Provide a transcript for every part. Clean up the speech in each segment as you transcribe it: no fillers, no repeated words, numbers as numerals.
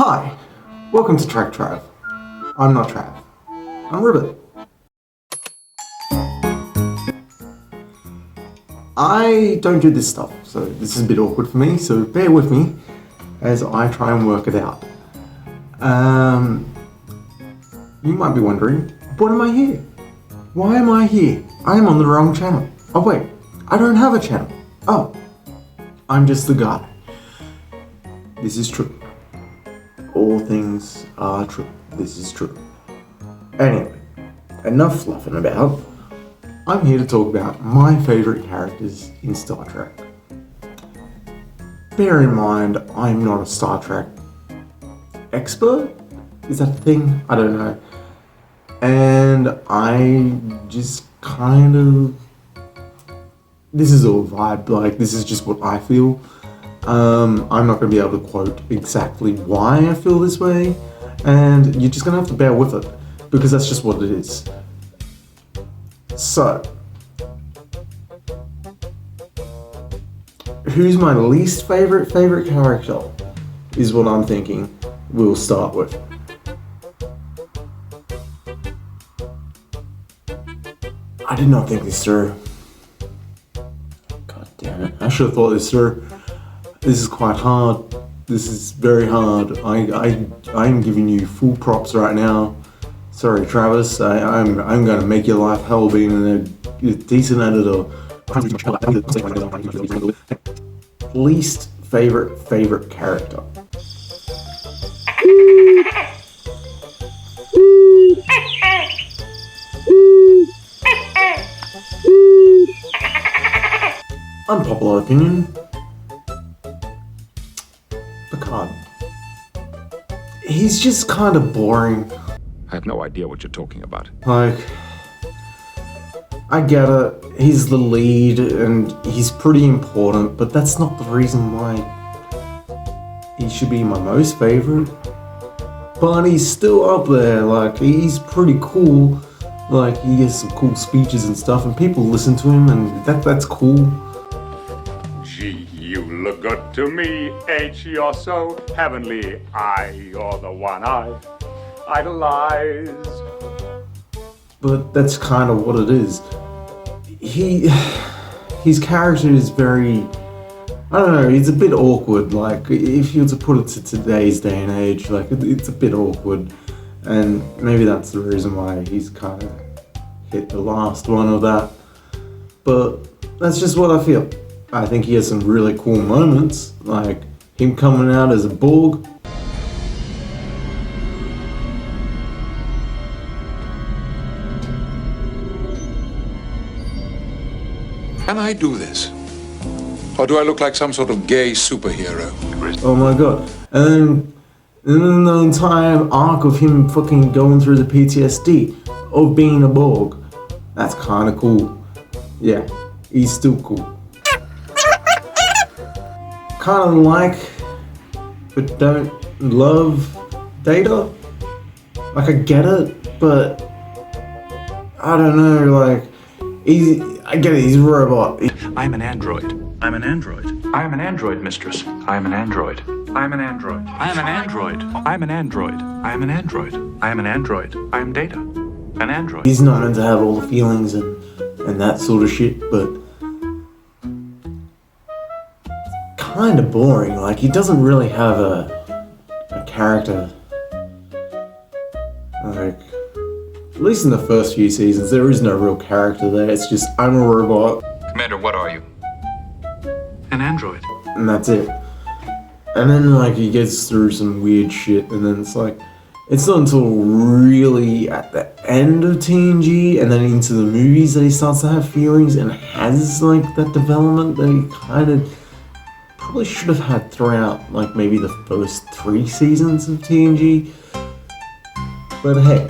Hi, welcome to TrekTrav. I'm not Trav, I'm Ribbit. I don't do this stuff, so this is a bit awkward for me, so bear with me as I try and work it out. You might be wondering, what am I here? Why am I here? I am on the wrong channel. Oh wait, I don't have a channel. Oh, I'm just the guy. This is true. All things are true. This is true. Anyway, enough fluffing about. I'm here to talk about my favourite characters in Star Trek. Bear in mind, I'm not a Star Trek expert. Is that a thing? I don't know. And I just kind of... This is all vibe, like this is just what I feel. I'm not going to be able to quote exactly why I feel this way, and you're just going to have to bear with it, because that's just what it is. So, who's my least favorite character is what I'm thinking we'll start with. I did not think this through. God damn it, I should have thought this through. This is quite hard. This is very hard. I'm giving you full props right now. Sorry, Travis. I'm going to make your life hell being a decent editor. Least favorite character. Unpopular opinion. Picard. He's just kind of boring. I have no idea what you're talking about. Like, I get it, he's the lead and he's pretty important, but that's not the reason why he should be my most favorite. But he's still up there, like, he's pretty cool. Like, he has some cool speeches and stuff, and people listen to him, and that's cool. Gee, you look good to me. H, you're so heavenly. You're the one I idolize. But that's kind of what it is. His character is very, I don't know, it's a bit awkward. Like, if you were to put it to today's day and age, like, it's a bit awkward. And maybe that's the reason why he's kind of hit the last one of that. But that's just what I feel. I think he has some really cool moments, like him coming out as a Borg. Can I do this? Or do I look like some sort of gay superhero? Oh my god. And then the entire arc of him fucking going through the PTSD of being a Borg. That's kind of cool. Yeah, he's still cool. Kind of like, but don't love Data. Like, I get it, but I don't know, like, I get it, he's a robot. I'm an android. I'm an android. I am an android, mistress. I am an android. I am an android. I am an android. I am an android. I am an android. I am an android. I am Data. An android. He's not meant to have all the feelings and that sort of shit, but kind of boring. Like, he doesn't really have a character. Like, at least in the first few seasons, there is no real character there. It's just, I'm a robot. Commander, what are you? An android. And that's it. And then, like, he gets through some weird shit, and then it's like, it's not until really at the end of TNG and then into the movies that he starts to have feelings and has, like, that development that he kind of probably should have had throughout, like, maybe the first 3 seasons of TNG. But hey,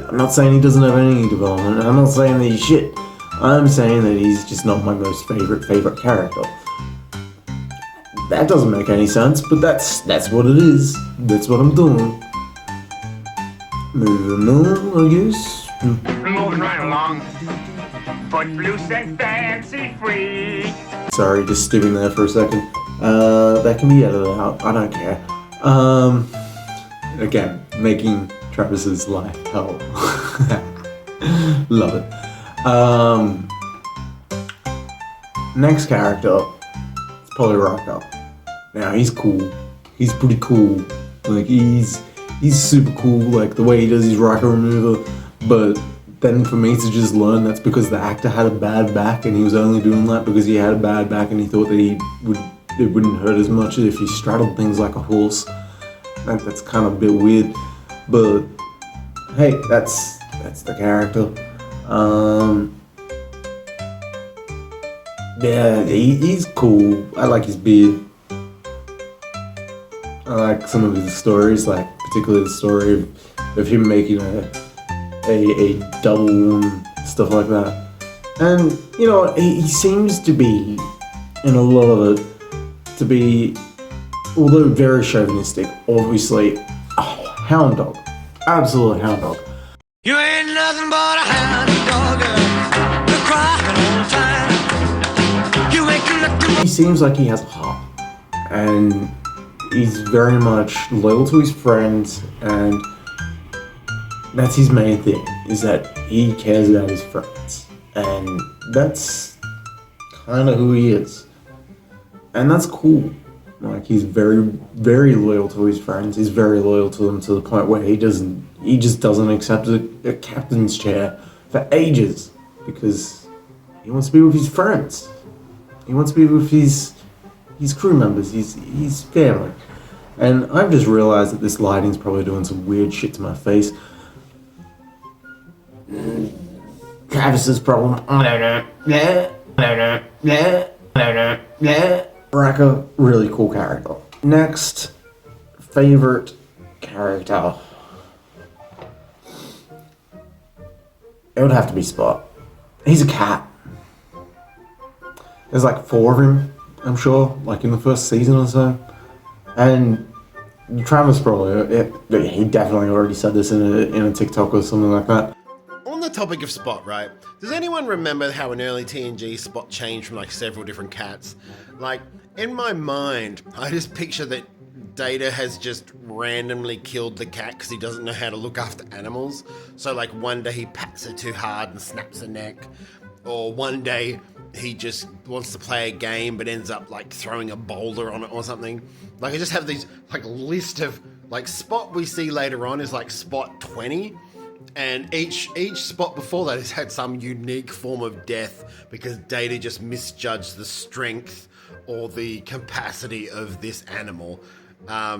I'm not saying he doesn't have any development, I'm not saying that he's shit. I'm saying that he's just not my most favorite character. That doesn't make any sense, but that's what it is. That's what I'm doing. Moving on, I guess. Moving right along. Footloose and fancy free. Sorry, just skipping there for a second. That can be edited out. I don't care. Again, making Travis's life hell. Love it. Next character, it's probably Rocco. Now he's cool. He's pretty cool. Like he's super cool. Like the way he does his Rocco remover. But then for me to just learn that's because the actor had a bad back and he was only doing that because he had a bad back and he thought that it wouldn't hurt as much if he straddled things like a horse. That's kind of a bit weird. But hey, that's the character. Yeah, he's cool. I like his beard. I like some of his stories, like particularly the story of him making a double and stuff like that. And you know, he seems to be in a lot of it to be, although very chauvinistic, obviously a hound dog, absolute hound dog. You ain't nothing but a hound dog, you're crying all the time. You ain't nothing. He seems like he has a heart, and he's very much loyal to his friends, and that's his main thing, is that he cares about his friends, and that's kind of who he is, and that's cool. Like he's very, very loyal to his friends. He's very loyal to them to the point where he just doesn't accept a captain's chair for ages because he wants to be with his friends. He wants to be with his crew members, his family. And I've just realized that this lighting's probably doing some weird shit to my face. Travis's problem. I don't know. Yeah. I don't know. Yeah. I don't know. Yeah. Raka, really cool character. Next, favorite character. It would have to be Spot. He's a cat. There's like 4 of him, I'm sure, like in the first season or so. And Travis probably, he definitely already said this in a TikTok or something like that. On the topic of Spot, right? Does anyone remember how in early TNG Spot changed from like several different cats? Like, in my mind, I just picture that Data has just randomly killed the cat because he doesn't know how to look after animals. So like one day he pats her too hard and snaps her neck. Or one day he just wants to play a game but ends up like throwing a boulder on it or something. Like I just have these like list of like Spot we see later on is like Spot 20. And each spot before that has had some unique form of death because Data just misjudged the strength or the capacity of this animal. I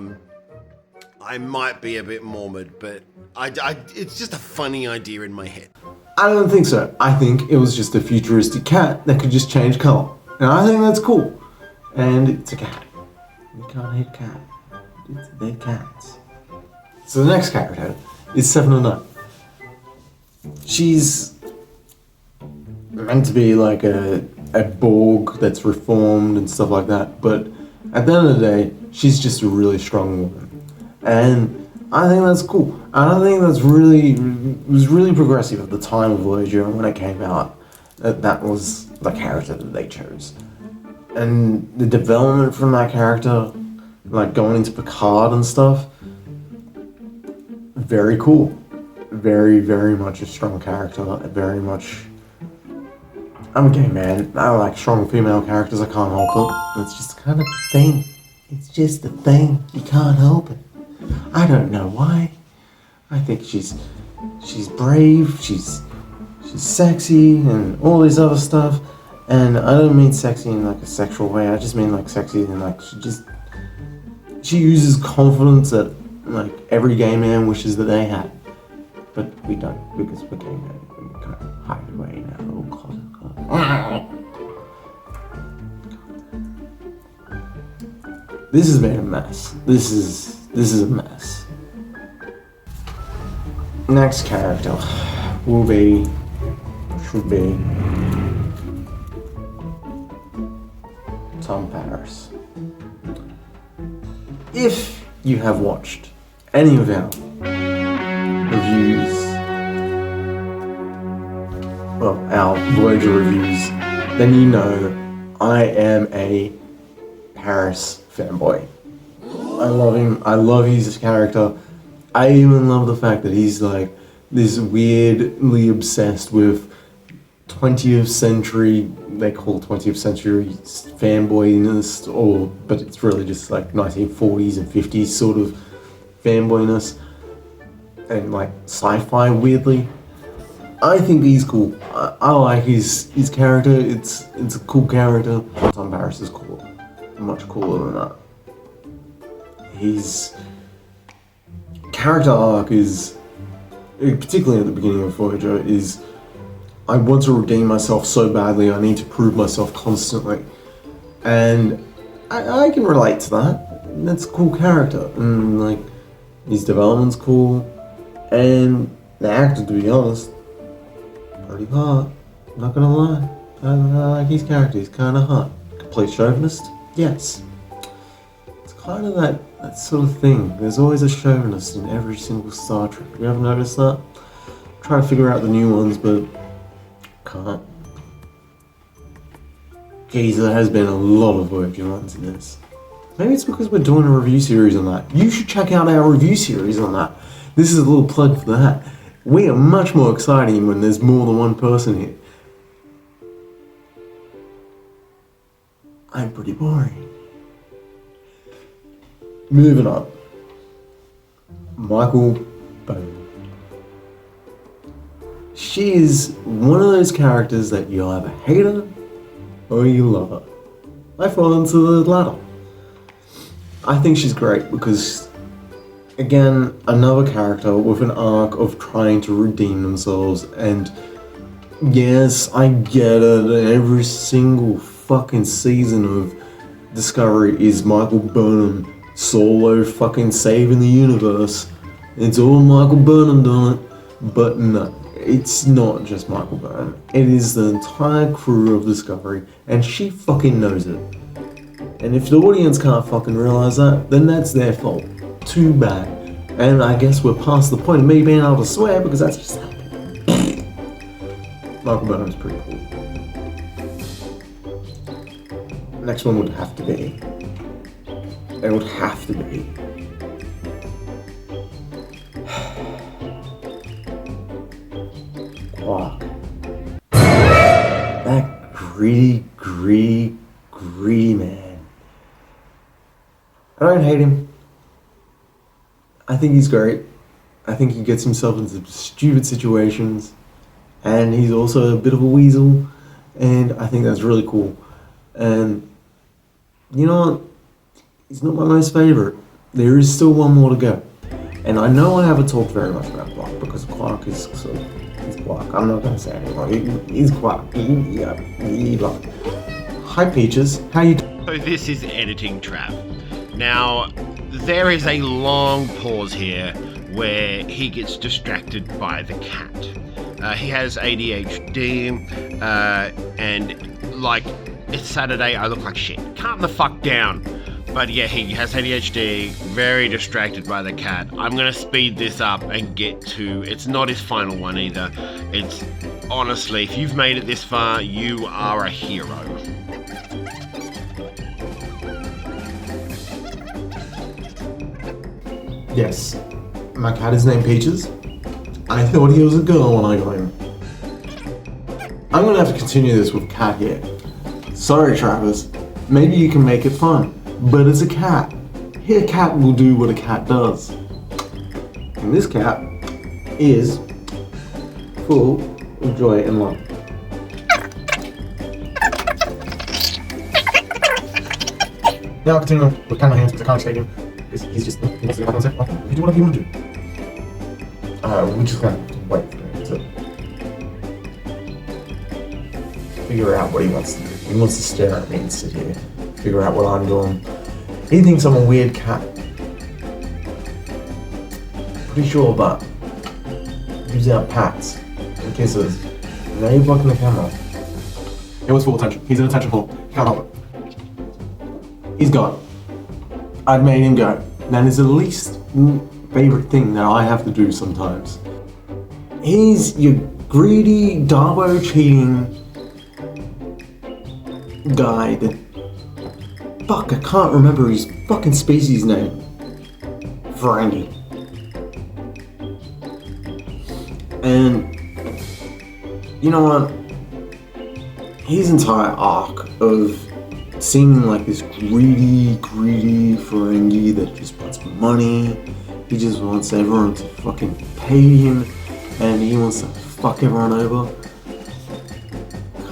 might be a bit morbid, but it's just a funny idea in my head. I don't think so. I think it was just a futuristic cat that could just change colour. And I think that's cool. And it's a cat. You can't hate cat. They're cats. So the next character is 709. She's meant to be like a Borg that's reformed and stuff like that, but at the end of the day, she's just a really strong woman. And I think that's cool. And I think that's was really progressive at the time of Voyager when it came out. That was the character that they chose. And the development from that character, like going into Picard and stuff, very cool. Very, very much a strong character. Very much. I'm a gay man. I like strong female characters. I can't help it. It's just kind of a thing. It's just a thing. You can't help it. I don't know why. I think she's brave. She's sexy and all this other stuff. And I don't mean sexy in like a sexual way. I just mean like sexy in like she uses confidence that like every gay man wishes that they had. But we don't, because we're gay men, and we kind of hide away in our little closet. This has been a mess. This is a mess. Next character should be Tom Paris. If you have watched any of our reviews, well, our Voyager reviews, then you know I am a Paris fanboy. I love him. I love his character. I even love the fact that he's like this weirdly obsessed with 20th century, they call 20th century fanboyness, but it's really just like 1940s and 50s sort of fanboyness, and like sci-fi weirdly. I think he's cool. I like his character. It's a cool character. Tom Paris is cool. Much cooler than that. His character arc is, particularly at the beginning of Voyager, is I want to redeem myself so badly, I need to prove myself constantly. And I can relate to that. That's a cool character. And like, his development's cool. And the actor, to be honest, pretty hot. Not gonna lie. I like his character, he's kinda hot. Complete chauvinist? Yes. It's kind of that sort of thing. There's always a chauvinist in every single Star Trek. You ever noticed that? Try to figure out the new ones, but can't. Geez, there has been a lot of Voyager lines in this. Maybe it's because we're doing a review series on that. You should check out our review series on that. This is a little plug for that. We are much more exciting when there's more than one person here. I'm pretty boring. Moving on. Michael Bone. She is one of those characters that you either hate her or you love her. I fall into the latter. I think she's great because, again, another character with an arc of trying to redeem themselves, and yes, I get it, every single fucking season of Discovery is Michael Burnham solo fucking saving the universe. It's all Michael Burnham doing it, but no, it's not just Michael Burnham. It is the entire crew of Discovery, and she fucking knows it. And if the audience can't fucking realize that, then that's their fault. Too bad. And I guess we're past the point of me being able to swear because that's just happened. Michael Burnham's pretty cool. Next one would have to be. It would have to be. Quark. That greedy man. I don't hate him. I think he's great. I think he gets himself into stupid situations, and he's also a bit of a weasel, and I think that's really cool. And you know what? He's not my most favourite. There is still one more to go. And I know I haven't talked very much about Quark because Quark is sort of, he's Quark. I'm not going to say anymore. He's Quark. Hi Peaches, how you doing? So this is editing Trav. Now, there is a long pause here where he gets distracted by the cat. He has ADHD, and like, it's Saturday, I look like shit. Calm the fuck down. But yeah, he has ADHD, very distracted by the cat. I'm gonna speed this up and get to, it's not his final one either. It's, honestly, if you've made it this far, you are a hero. Yes, my cat is named Peaches. I thought he was a girl when I got him. I'm gonna have to continue this with cat here. Sorry, Travis. Maybe you can make it fun, but it's a cat. A cat will do what a cat does. And this cat is full of joy and love. Now continue with kind of hands because I can't shake him. He's just, he wants to go back on set. You do whatever you want to do. We're just gonna wait for him to figure out what he wants to do. He wants to stare at me and sit here, figure out what I'm doing. He thinks I'm a weird cat. Pretty sure of that. Gives out pats and kisses. Now you're blocking the camera. It was full attention. He's an attention whore. Can't help it. He's gone. I've made him go. That is the least favorite thing that I have to do sometimes. He's your greedy, Darbo cheating guy that Fuck, I can't remember his fucking species name. Ferengi. And you know what? His entire arc of seeming like this greedy Ferengi that just wants money. He just wants everyone to fucking pay him, and he wants to fuck everyone over.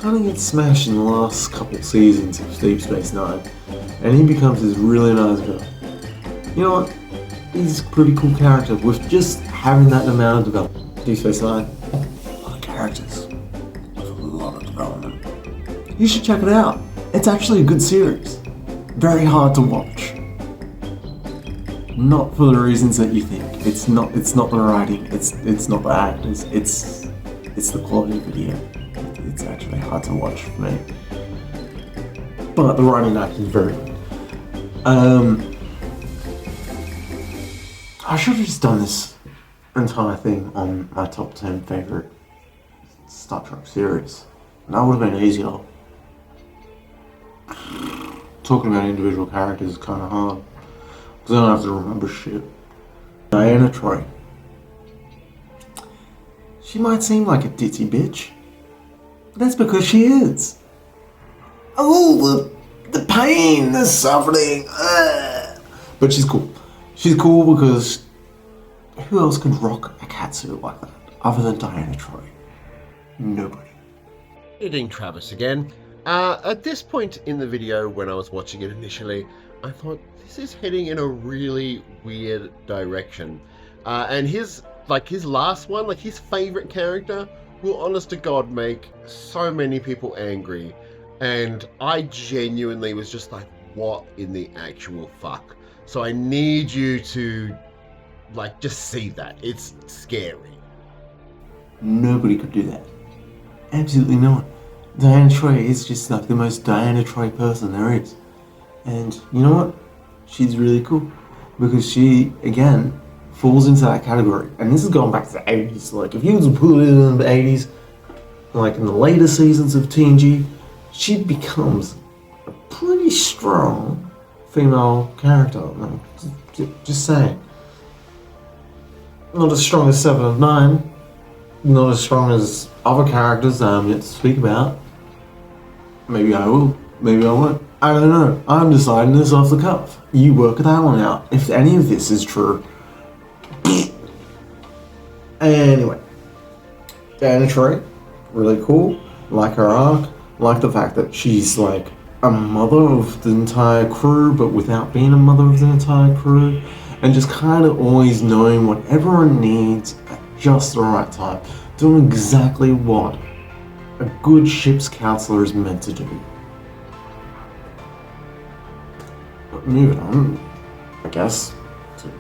Kind of gets smashed in the last couple seasons of Deep Space Nine, and he becomes this really nice guy. You know what? He's a pretty cool character with just having that amount of development. Deep Space Nine, a lot of characters with a lot of development. You should check it out. It's actually a good series. Very hard to watch. Not for the reasons that you think. It's not the writing. It's not the actors. It's the quality of video. It's actually hard to watch for me. But the writing and acting is very good. I should have just done this entire thing on my top 10 favorite Star Trek series. And that would have been easier. Talking about individual characters is kind of hard. Because I don't have to remember shit. Diana Troy. She might seem like a ditzy bitch. That's because she is. Oh, the pain, the suffering. But she's cool. She's cool because who else could rock a catsuit like that other than Diana Troy? Nobody. Editing Travis again. At this point in the video, when I was watching it initially, I thought this is heading in a really weird direction. And his last one, like his favorite character, will honest to God make so many people angry. And I genuinely was just like, what in the actual fuck? So I need you to, like, just see that. It's scary. Nobody could do that. Absolutely no one. Diana Troy is just like the most Diana Troy person there is. And you know what? She's really cool. Because she, again, falls into that category. And this is going back to the 80s. Like, if you was to put it in the 80s, like in the later seasons of TNG, she becomes a pretty strong female character. No, just saying. Not as strong as 7 of 9. Not as strong as other characters that I'm yet to speak about. Maybe I will. Maybe I won't. I don't know. I'm deciding this off the cuff. You work that one out. If any of this is true. Anyway. Diana Troy. Really cool. Like her arc. Like the fact that she's like a mother of the entire crew, but without being a mother of the entire crew. And just kind of always knowing what everyone needs at just the right time. Doing exactly what a good ship's counselor is meant to do. But moving on, I guess, to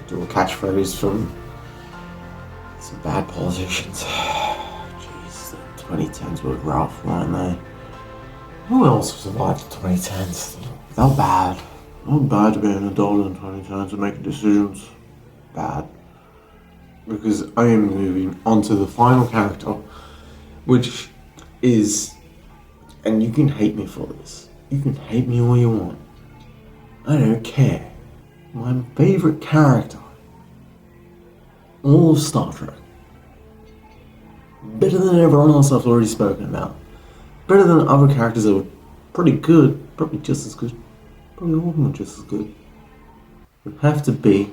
do a catchphrase from some bad politicians. Jeez, the 2010s were rough, weren't they? Who else survived the 2010s? They're bad. Not bad to be an adult in 2010s and making decisions. Bad. Because I am moving on to the final character, which is, and you can hate me for this. You can hate me all you want. I don't care. My favorite character, all of Star Trek. Better than everyone else I've already spoken about. Better than other characters that were pretty good, probably just as good. Probably all of them are just as good. Would have to be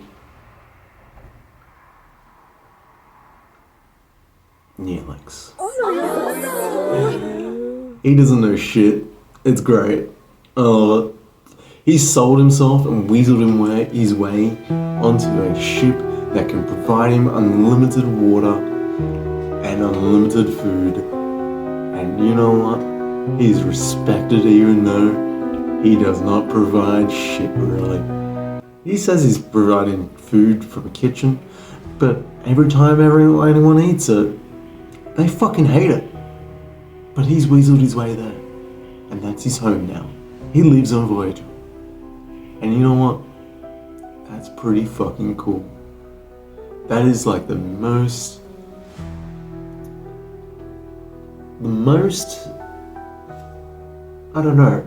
Neelix. He doesn't know shit. It's great. He sold himself and weaseled his way onto a ship that can provide him unlimited water and unlimited food. And you know what? He's respected even though he does not provide shit really. He says he's providing food from a kitchen, but every time anyone eats it, they fucking hate it. But he's weaseled his way there. And that's his home now. He lives on Voyager. And you know what? That's pretty fucking cool. That is like the most... I don't know.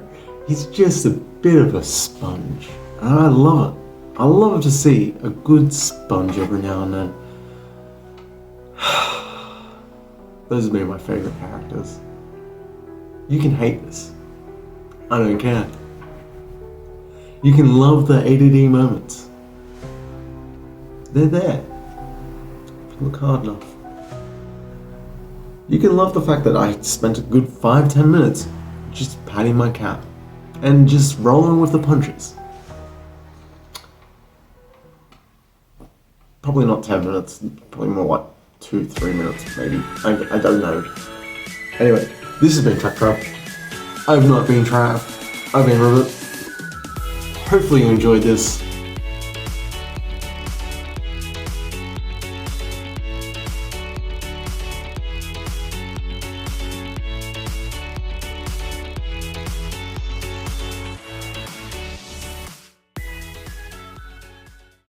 He's just a bit of a sponge. And I love it. I love to see a good sponge every now and then. Those have been my favourite characters. You can hate this. I don't care. You can love the ADD moments. They're there. If you look hard enough. You can love the fact that I spent a good 5-10 minutes just patting my cat and just rolling with the punches. Probably not 10 minutes, probably more like 2-3 minutes maybe. I don't know. Anyway, this has been TrekTrav. I've not been Trav. I've been Ribbit. Hopefully you enjoyed this.